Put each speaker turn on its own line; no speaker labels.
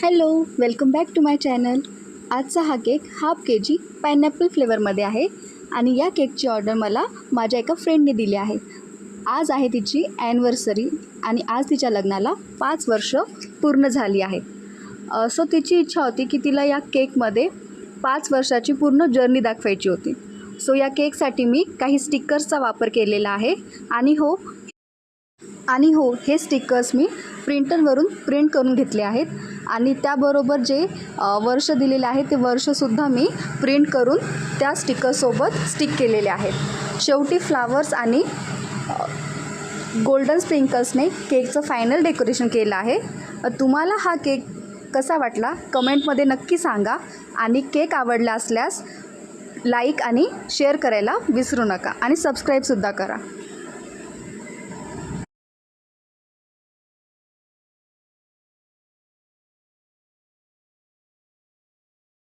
Hello, welcome back to my channel. आजचा हा cake half KG pineapple फ्लेवरमध्ये आहे आणि या केकची ऑर्डर मला माझ्या एका फ्रेंडने दिली आहे। आज आहे तिची ॲनिव्हर्सरी आणि आज तिच्या लग्नाला 5 वर्ष पूर्ण झाली आहे। सो तिची इच्छा होती की तिला या केकमध्ये 5 वर्षाची पूर्ण जर्नी दाखवायची होती। सो या केकसाठी मी काही स्टिकर्सचा वापर केलेला आहे आणि हो हे स्टिकर्स मी प्रिंटरवरून प्रिंट करून घेतले आहेत आणि त्याबरोबर जे वर्ष दिलेले आहे ते वर्षसुद्धा मी प्रिंट करून त्या स्टिकरसोबत स्टिक केलेले आहेत। शेवटी फ्लावर्स आणि गोल्डन स्प्रिंकल्सने केकचं फायनल डेकोरेशन केलं आहे। तुम्हाला हा केक कसा वाटला कमेंटमध्ये नक्की सांगा आणि केक आवडला असल्यास लाईक आणि शेअर करायला विसरू नका आणि सबस्क्राईबसुद्धा करा।